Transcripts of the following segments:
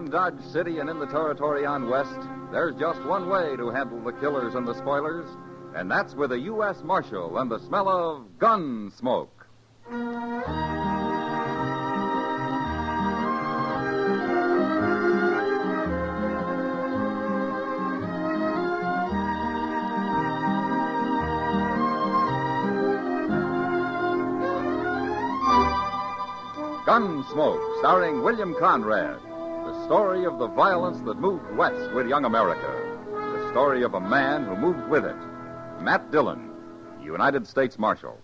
Around Dodge City and in the territory on West, there's just one way to handle the killers and the spoilers, and that's with a U.S. Marshal and the smell of Gunsmoke. Gunsmoke, starring William Conrad. The story of the violence that moved west with young America. The story of a man who moved with it. Matt Dillon, United States Marshal.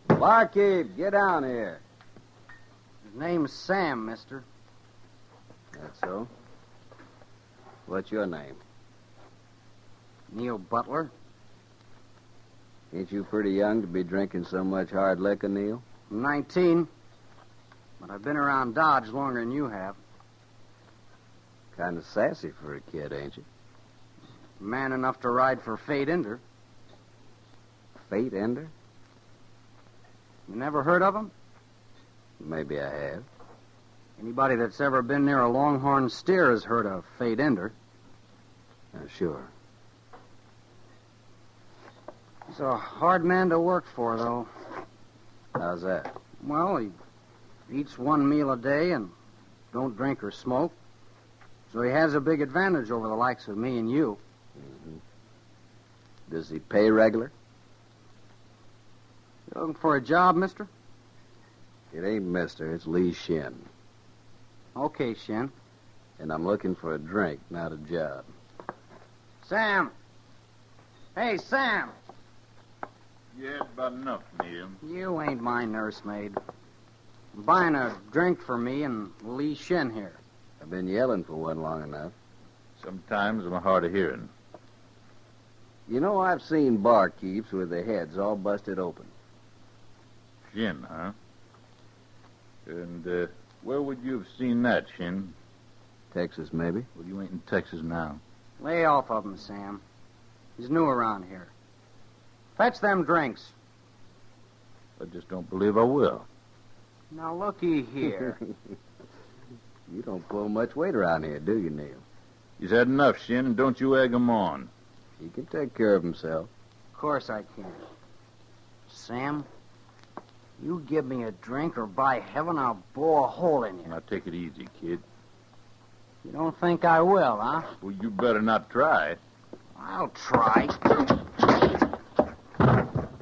Barkeep, get down here. His name's Sam, mister. That's so. What's your name? Neil Butler. Ain't you pretty young to be drinking so much hard liquor, Neil? I'm 19, but I've been around Dodge longer than you have. Kind of sassy for a kid, ain't you? Man enough to ride for Fate Ender. Fate Ender? You never heard of him? Maybe I have. Anybody that's ever been near a longhorn steer has heard of Fate Ender. Sure. He's a hard man to work for, though. How's that? Well, he eats one meal a day and don't drink or smoke. So he has a big advantage over the likes of me and you. Mm-hmm. Does he pay regular? You looking for a job, mister? It ain't mister, it's Lee Shin. Okay, Shin. And I'm looking for a drink, not a job. Sam! Hey, Sam! Yeah, about enough, Neil. You ain't my nursemaid. I'm buying a drink for me and Lee Shin here. I've been yelling for one long enough. Sometimes I'm hard of hearing. You know, I've seen barkeeps with their heads all busted open. Shin, huh? And where would you have seen that, Shin? Texas, maybe. Well, you ain't in Texas now. Lay off of him, Sam. He's new around here. Fetch them drinks. I just don't believe I will. Now, looky here. You don't pull much weight around here, do you, Neil? He's had enough, Shin, and don't you egg him on. He can take care of himself. Of course I can. Sam, you give me a drink or by heaven I'll blow a hole in you. Now, take it easy, kid. You don't think I will, huh? Well, you better not try. I'll try.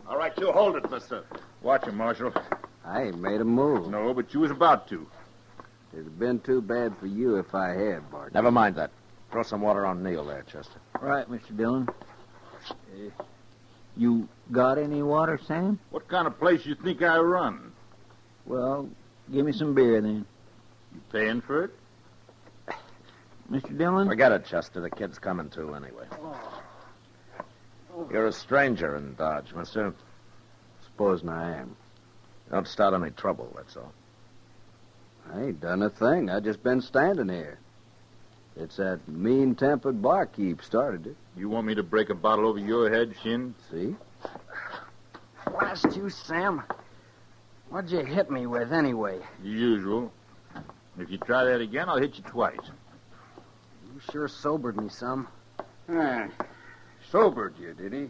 All right, you hold it, mister. Watch him, Marshal. I ain't made a move. No, but you was about to. It'd have been too bad for you if I had, Bart. Never mind that. Throw some water on Neil there, Chester. Right, Mr. Dillon. You got any water, Sam? What kind of place you think I run? Well, give me some beer, then. You paying for it? Mr. Dillon? Forget it, Chester. The kid's coming to anyway. You're a stranger in Dodge, mister. Supposing I am. Don't start any trouble, that's all. I ain't done a thing. I just been standing here. It's that mean-tempered barkeep started it. You want me to break a bottle over your head, Shin? See? Blast you, Sam. What'd you hit me with, anyway? The usual. If you try that again, I'll hit you twice. You sure sobered me some. Sobered you, did he?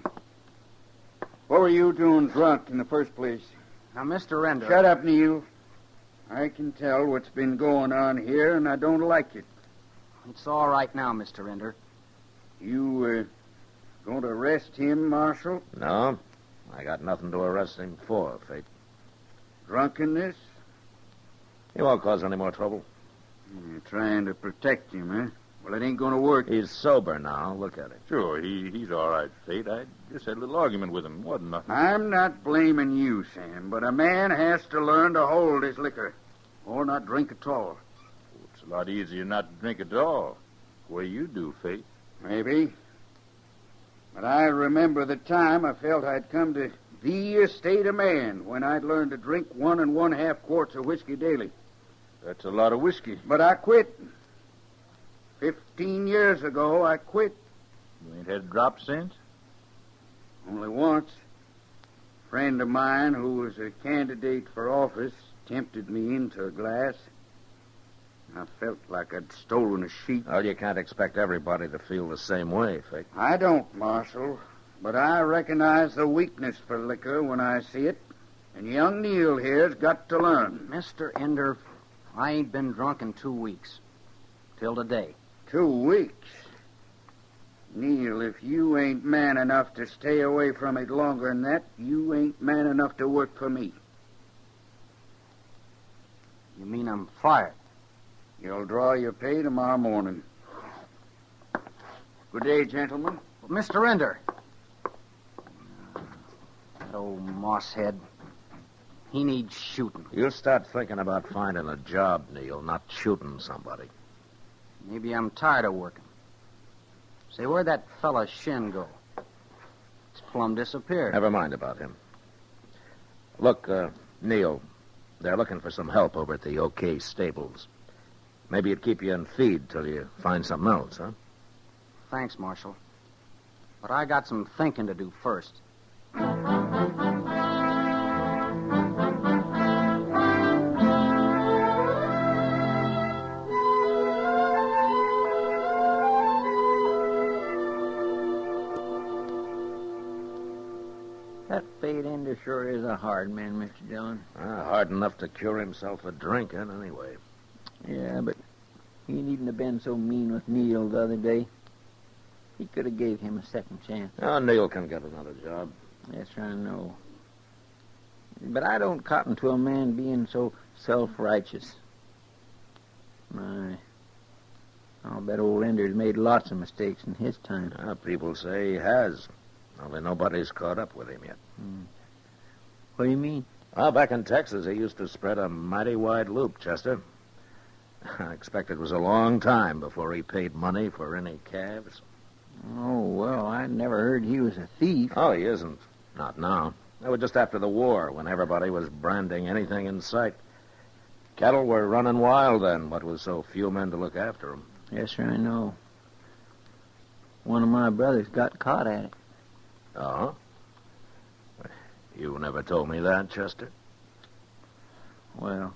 What were you doing drunk in the first place? Now, Mr. Render... Shut up, Neil. I can tell what's been going on here, and I don't like it. It's all right now, Mr. Render. You, going to arrest him, Marshal? No, I got nothing to arrest him for, Fate. Drunkenness? He won't cause any more trouble. You're trying to protect him, huh? Well, it ain't going to work. He's sober now. Look at him. Sure, he's all right, Fate. I just had a little argument with him. Wasn't nothing. I'm not blaming you, Sam, but a man has to learn to hold his liquor, or not drink at all. It's a lot easier not to drink at all. The way you do, Fate. Maybe. But I remember the time I felt I'd come to The estate of man when I'd learned to drink 1 1/2 quarts of whiskey daily. That's a lot of whiskey. But I quit. 15 years ago, I quit. You ain't had a drop since? Only once. A friend of mine who was a candidate for office tempted me into a glass. I felt like I'd stolen a sheep. Well, you can't expect everybody to feel the same way, Fake. I don't, Marshal, but I recognize the weakness for liquor when I see it, and young Neil here's got to learn. Mr. Ender, I ain't been drunk in 2 weeks. Till today. 2 weeks? Neil, if you ain't man enough to stay away from it longer than that, you ain't man enough to work for me. You mean I'm fired? You'll draw your pay tomorrow morning. Good day, gentlemen. Mr. Ender. That old mosshead. He needs shooting. You'll start thinking about finding a job, Neil, not shooting somebody. Maybe I'm tired of working. Say, where'd that fella Shin go? It's plumb disappeared. Never mind about him. Look, Neil, they're looking for some help over at the OK Stables. Maybe it'd keep you in feed till you find something else, huh? Thanks, Marshal. But I got some thinking to do first. That Fade Ender sure is a hard man, Mr. Dillon. Hard enough to cure himself of drinking, anyway. Yeah, but he needn't have been so mean with Neil the other day. He could have gave him a second chance. Oh, Neil can get another job. Yes, I know. But I don't cotton to a man being so self-righteous. My, I'll bet old Ender's made lots of mistakes in his time. People say he has. Only nobody's caught up with him yet. What do you mean? Well, back in Texas, he used to spread a mighty wide loop, Chester. I expect it was a long time before he paid money for any calves. Oh, well, I never heard he was a thief. Oh, he isn't. Not now. That was just after the war, when everybody was branding anything in sight. Cattle were running wild then, what with so few men to look after them. Yes, sir, I know. One of my brothers got caught at it. Oh? You never told me that, Chester. Well,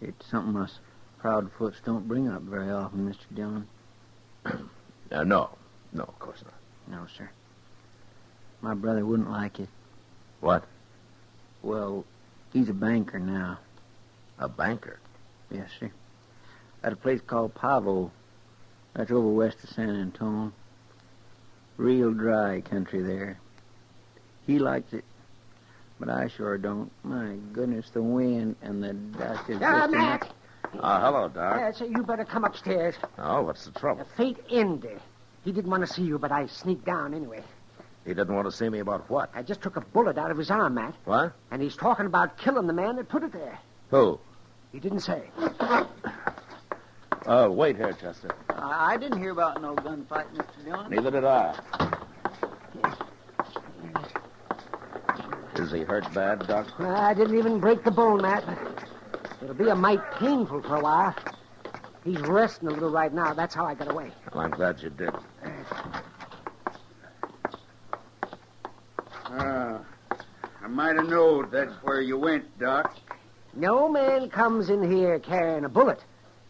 it's something us Proudfoots don't bring up very often, Mr. Dillon. No, of course not. No, sir. My brother wouldn't like it. What? Well, he's a banker now. A banker? Yes, sir. At a place called Pavo. That's over west of San Antone. Real dry country there. He likes it, but I sure don't. My goodness, the wind and the dust is just Matt! Hello, Doc. So you better come upstairs. Oh, what's the trouble? Fate Ender. He didn't want to see you, but I sneaked down anyway. He didn't want to see me about what? I just took a bullet out of his arm, Matt. What? And he's talking about killing the man that put it there. Who? He didn't say. Wait here, Chester. I didn't hear about no gunfight, Mr. Dillon. Neither did I. Is he hurt bad, Doc? I didn't even break the bone, Matt. It'll be a mite painful for a while. He's resting a little right now. That's how I got away. Well, I'm glad you did. I might have known that's where you went, Doc. No man comes in here carrying a bullet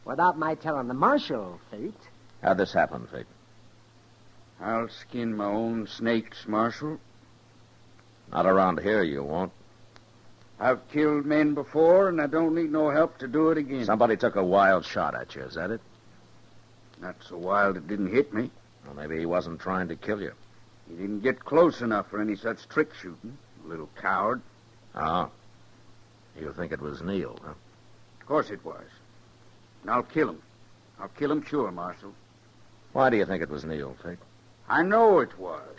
without my telling the marshal, Fate. How'd this happen, Fate? I'll skin my own snakes, Marshal. Not around here, you won't. I've killed men before, and I don't need no help to do it again. Somebody took a wild shot at you, is that it? Not so wild it didn't hit me. Well, maybe he wasn't trying to kill you. He didn't get close enough for any such trick shooting. Little coward. Oh. You think it was Neil, huh? Of course it was. And I'll kill him. I'll kill him sure, Marshal. Why do you think it was Neil, Fate? I know it was.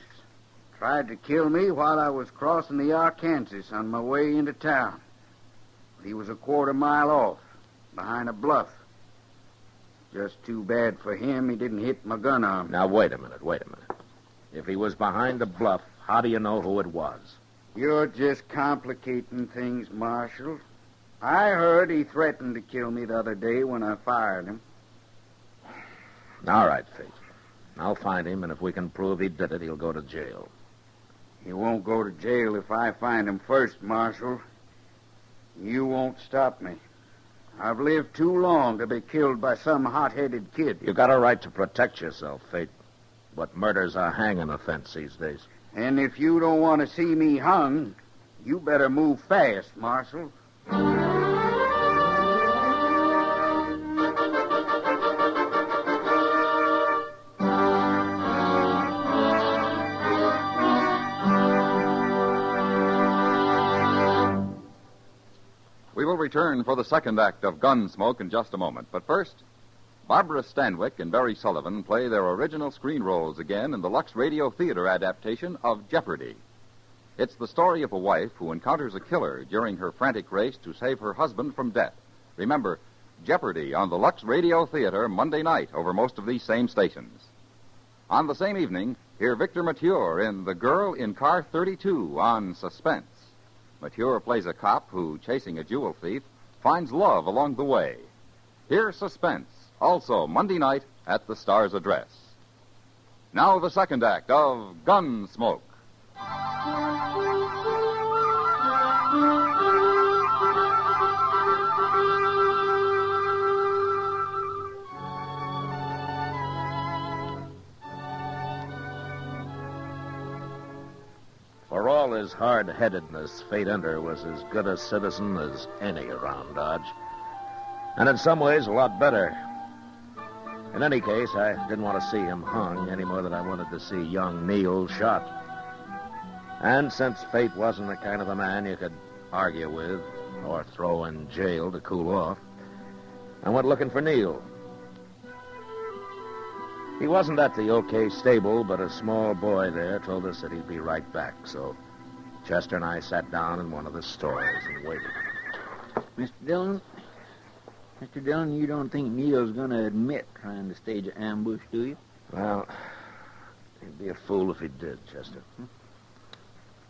Tried to kill me while I was crossing the Arkansas on my way into town. But he was a quarter mile off, behind a bluff. Just too bad for him he didn't hit my gun arm. Now, wait a minute. If he was behind the bluff, how do you know who it was? You're just complicating things, Marshal. I heard he threatened to kill me the other day when I fired him. All right, Fate. I'll find him, and if we can prove he did it, he'll go to jail. He won't go to jail if I find him first, Marshal. You won't stop me. I've lived too long to be killed by some hot-headed kid. You got a right to protect yourself, Fate. But murder's a hanging offense these days. And if you don't want to see me hung, you better move fast, Marshal. We will return for the second act of Gunsmoke in just a moment. But first, Barbara Stanwyck and Barry Sullivan play their original screen roles again in the Lux Radio Theater adaptation of Jeopardy! It's the story of a wife who encounters a killer during her frantic race to save her husband from death. Remember, Jeopardy! On the Lux Radio Theater Monday night over most of these same stations. On the same evening, hear Victor Mature in The Girl in Car 32 on Suspense. Mature plays a cop who, chasing a jewel thief, finds love along the way. Hear Suspense, also Monday night at the Star's Address. Now the second act of Gunsmoke. For all his hard-headedness, Fate Ender was as good a citizen as any around Dodge. And in some ways, a lot better. In any case, I didn't want to see him hung any more than I wanted to see young Neil shot. And since Fate wasn't the kind of a man you could argue with or throw in jail to cool off, I went looking for Neil. He wasn't at the OK stable, but a small boy there told us that he'd be right back. So Chester and I sat down in one of the stores and waited. Mr. Dillon, you don't think Neil's going to admit trying to stage an ambush, do you? Well, he'd be a fool if he did, Chester.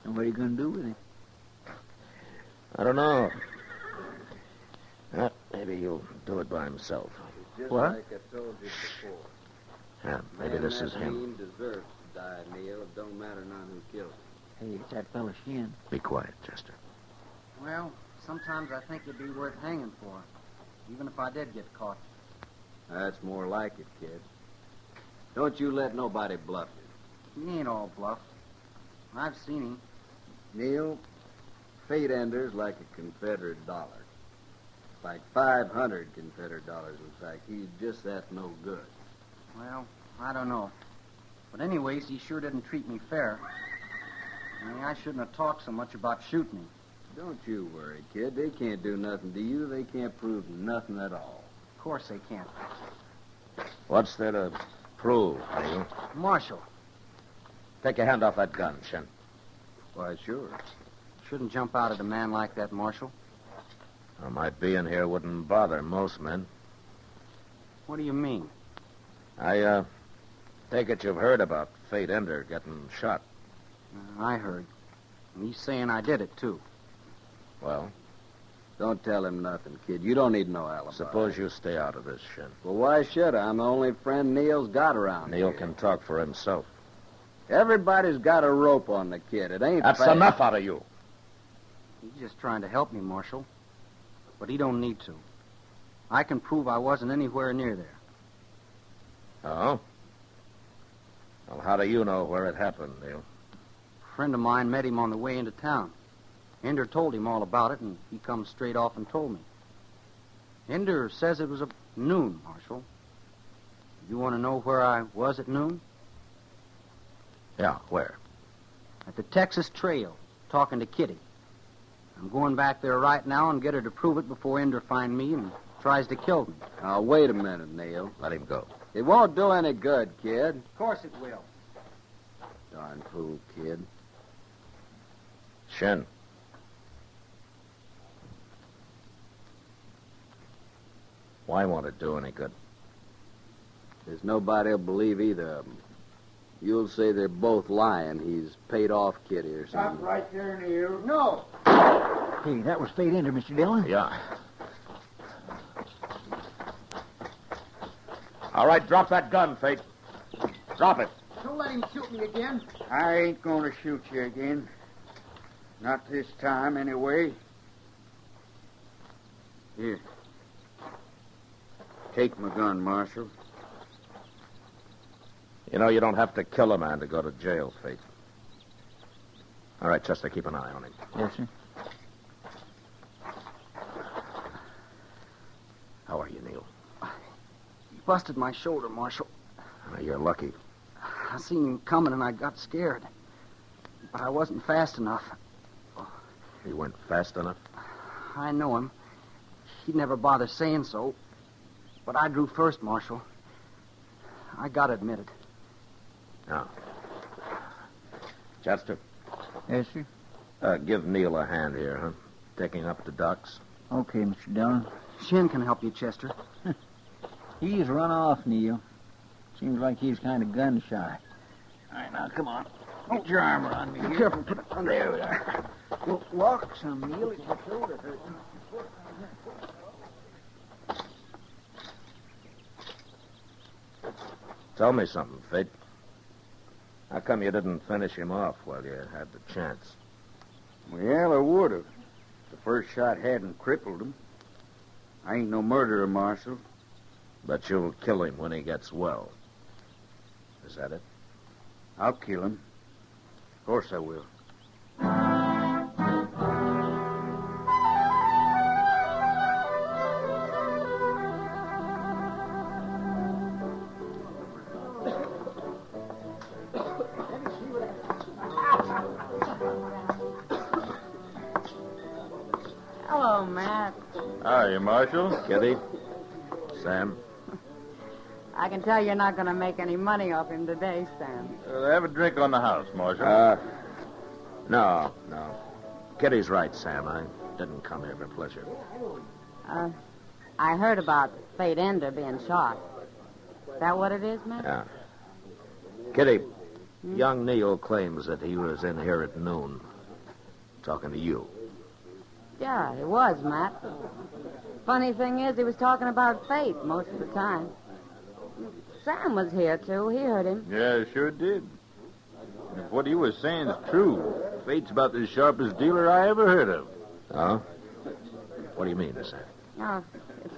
And what are you going to do with him? I don't know. Maybe he'll do it by himself. Just What? like I told you before. Yeah, maybe this is him. Man deserves to die, Neil. It don't matter none who kills him. Hey, it's that fella Shin. Be quiet, Chester. Well, sometimes I think it'd be worth hanging for, even if I did get caught. That's more like it, kid. Don't you let nobody bluff you. He ain't all bluff. I've seen him. Neil, Fate Ender's like a Confederate dollar. Like 500 Confederate dollars, in fact. He's just that no good. Well, I don't know. But anyways, he sure didn't treat me fair. I mean, I shouldn't have talked so much about shooting him. Don't you worry, kid. They can't do nothing to you. They can't prove nothing at all. Of course they can't. What's there to prove, Neil? Marshal, Take your hand off that gun, Shin. Why, sure. shouldn't jump out at a man like that, Marshal. Well, my being here wouldn't bother most men. What do you mean? I take it you've heard about Fate Ender getting shot. I heard. And he's saying I did it, too. Well, Don't tell him nothing, kid. You don't need no alibi. suppose you stay out of this, Shin. Well, why should I? I'm the only friend Neil's got around Neil here. can talk for himself. Everybody's got a rope on the kid. It ain't That's fair. enough out of you. He's just trying to help me, Marshal. But he don't need to. I can prove I wasn't anywhere near there. Oh? Well, how do you know where it happened, Neil? A friend of mine met him on the way into town. Ender told him all about it, and he come straight off and told me. Ender says it was at noon, Marshal. You want to know where I was at noon? Yeah, where? At the Texas Trail, talking to Kitty. I'm going back there right now and get her to prove it before Ender find me and tries to kill me. Now, wait a minute, Neil. Let him go. It won't do any good, kid. Of course it will. Darn fool, kid. Shin. Why won't it do any good? There's nobody'll believe either of them. You'll say they're both lying. He's paid off Kitty or something. Stop right there, Neil. No. Hey, that was Fate Ender, Mr. Dillon. Yeah. All right, drop that gun, Fate. Drop it. Don't let him shoot me again. I ain't going to shoot you again. Not this time, anyway. Here. Take my gun, Marshal. You know, you don't have to kill a man to go to jail, Fate. All right, Chester, keep an eye on him. Yes, sir. How are you, Neil? He busted my shoulder, Marshal. You're lucky. I seen him coming and I got scared. But I wasn't fast enough. You weren't fast enough? I know him. He'd never bother saying so. But I drew first, Marshal. I gotta admit it. Now, Chester, Yes, sir. give Neil a hand here, huh? Taking up the docks. Okay, Mr. Dillon. Shin can help you, Chester. He's run off, Neil. Seems like he's kind of gun shy. All right, now, come on. Put your arm around me here. Be careful, put it under. There we are. Well, walk some, Neil. It's your shoulder hurting. Tell me something, Fate. How come you didn't finish him off while you had the chance? Well, I would have. The first shot hadn't crippled him. I ain't no murderer, Marshal. But you'll kill him when he gets well. Is that it? I'll kill him. Of course I will. Hello, Matt. Hiya, Marshal. Kitty? Sam? I can tell you're not going to make any money off him today, Sam. Have a drink on the house, Marshal. No. Kitty's right, Sam. I didn't come here for pleasure. I heard about Fate Ender being shot. Is that what it is, Matt? Yeah. Kitty, young Neil claims that he was in here at noon talking to you. Yeah, he was, Matt. Funny thing is, he was talking about Fate most of the time. Sam was here, too. He heard him. Yeah, sure did. If what he was saying is true, Fate's about the sharpest dealer I ever heard of. Oh? What do you mean, Sam? Oh, it's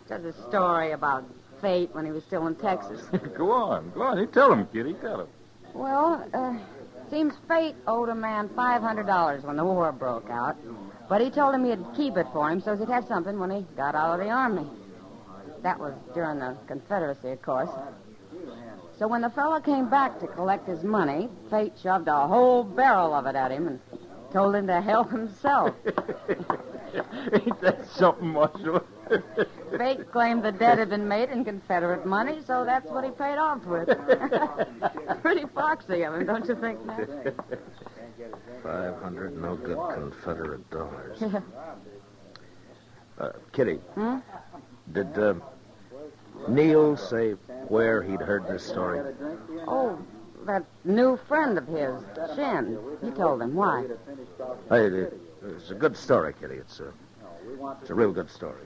just a story about Fate when he was still in Texas. Go on. You tell him, Kitty. Tell him. Well, seems Fate owed a man $500 when the war broke out. But he told him he'd keep it for him so he'd have something when he got out of the army. That was during the Confederacy, of course. So when the fellow came back to collect his money, Fate shoved a whole barrel of it at him and told him to help himself. Ain't that something, Marshal? Fate claimed the debt had been made in Confederate money, so that's what he paid off with. Pretty foxy of him, don't you think, Matt? 500 no good Confederate dollars. Kitty, did Neil say where he'd heard this story? Oh, that new friend of his, Shin. He told him. Why? Hey, it's a good story, Kitty. It's a real good story.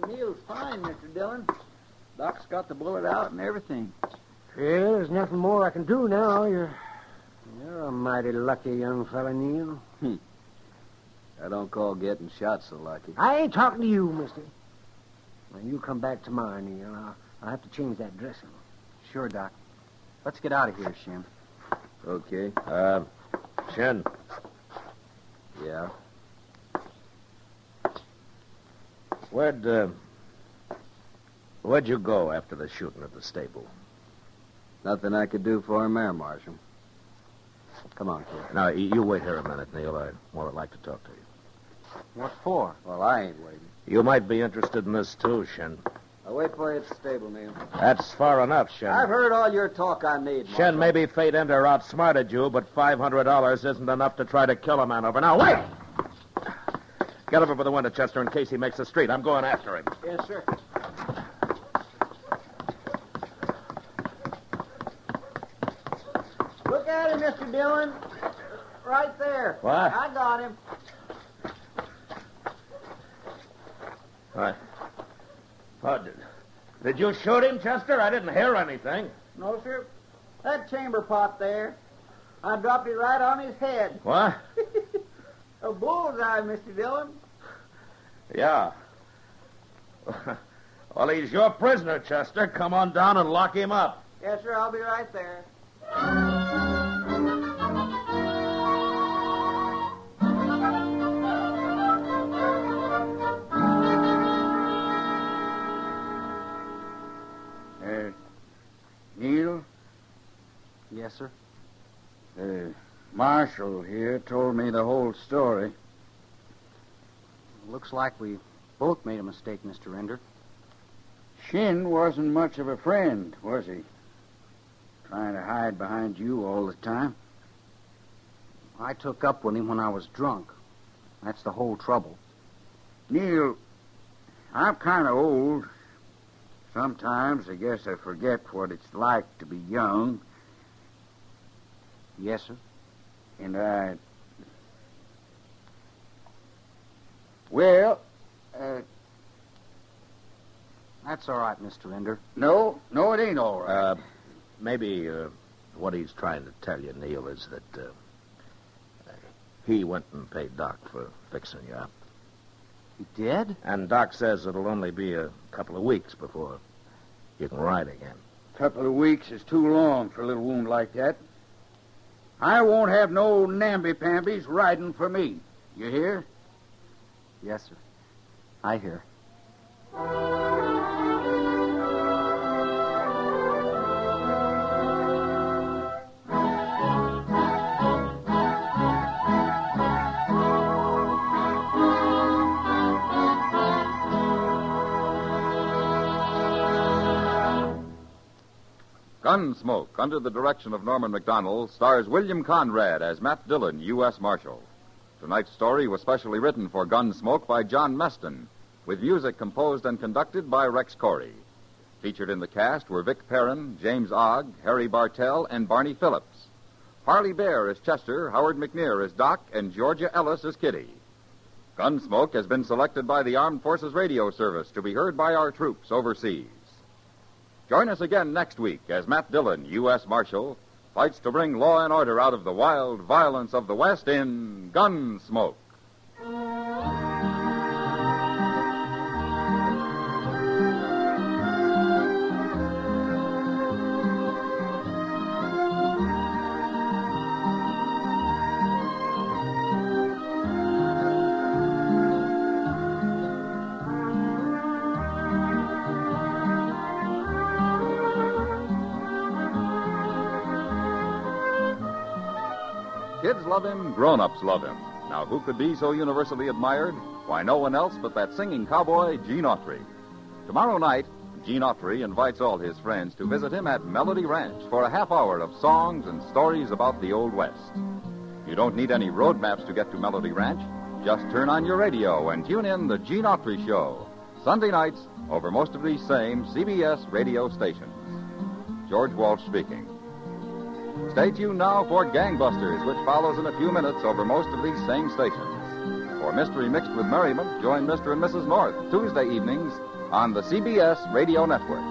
Neil's fine, Mr. Dillon. Doc's got the bullet out and everything. Yeah, there's nothing more I can do now. You're a mighty lucky young fella, Neil. I don't call getting shot so lucky. I ain't talking to you, mister. When you come back tomorrow, Neil, I'll have to change that dressing. Sure, Doc. Let's get out of here, Shin. Okay. Shin, Yeah. where'd you go after the shooting at the stable? Nothing I could do for him there, Marshal. Come on, kid. Now, you wait here a minute, Neil. I'd more like to talk to you. What for? Well, I ain't waiting. You might be interested in this, too, Shen. I'll wait for you at the stable, Neil. That's far enough, Shen. I've heard all your talk I need, Marshal. Shen, maybe Fate Ender outsmarted you, but $500 isn't enough to try to kill a man over. Now, wait! Get over by the window, Chester, in case he makes the street. I'm going after him. Yes, sir. Look at him, Mr. Dillon. Right there. What? I got him. What? Oh, did you shoot him, Chester? I didn't hear anything. No, sir. That chamber pot there, I dropped it right on his head. What? A bullseye, Mr. Dillon. Yeah. Well, he's your prisoner, Chester. Come on down and lock him up. Yes, sir. I'll be right there. Neil, Yes, sir. Marshal here told me the whole story. Looks like we both made a mistake, Mr. Ender. Shin wasn't much of a friend, was he? Trying to hide behind you all the time. I took up with him when I was drunk. That's the whole trouble. Neil, I'm kind of old. Sometimes I guess I forget what it's like to be young. Yes, sir. And I... Well, That's all right, Mr. Ender. no, it ain't all right. Maybe what he's trying to tell you, Neil, is that he went and paid Doc for fixing you up. He did? And Doc says it'll only be a couple of weeks before you can ride again. Couple of weeks is too long for a little wound like that. I won't have no namby-pambies riding for me. You hear? Yes, sir. I hear. Gunsmoke, under the direction of Norman Macdonnell, stars William Conrad as Matt Dillon, U.S. Marshal. Tonight's story was specially written for Gunsmoke by John Meston, with music composed and conducted by Rex Corey. Featured in the cast were Vic Perrin, James Ogg, Harry Bartell, and Barney Phillips. Parley Baer as Chester, Howard McNear as Doc, and Georgia Ellis as Kitty. Gunsmoke has been selected by the Armed Forces Radio Service to be heard by our troops overseas. Join us again next week as Matt Dillon, U.S. Marshal, fights to bring law and order out of the wild violence of the West in Gunsmoke. Kids love him, grown-ups love him. Now, who could be so universally admired? Why, no one else but that singing cowboy, Gene Autry. Tomorrow night, Gene Autry invites all his friends to visit him at Melody Ranch for a half hour of songs and stories about the Old West. You don't need any road maps to get to Melody Ranch. Just turn on your radio and tune in the Gene Autry Show, Sunday nights over most of these same CBS radio stations. George Walsh speaking. Stay tuned now for Gangbusters, which follows in a few minutes over most of these same stations. For Mystery Mixed with Merriment, join Mr. and Mrs. North Tuesday evenings on the CBS Radio Network.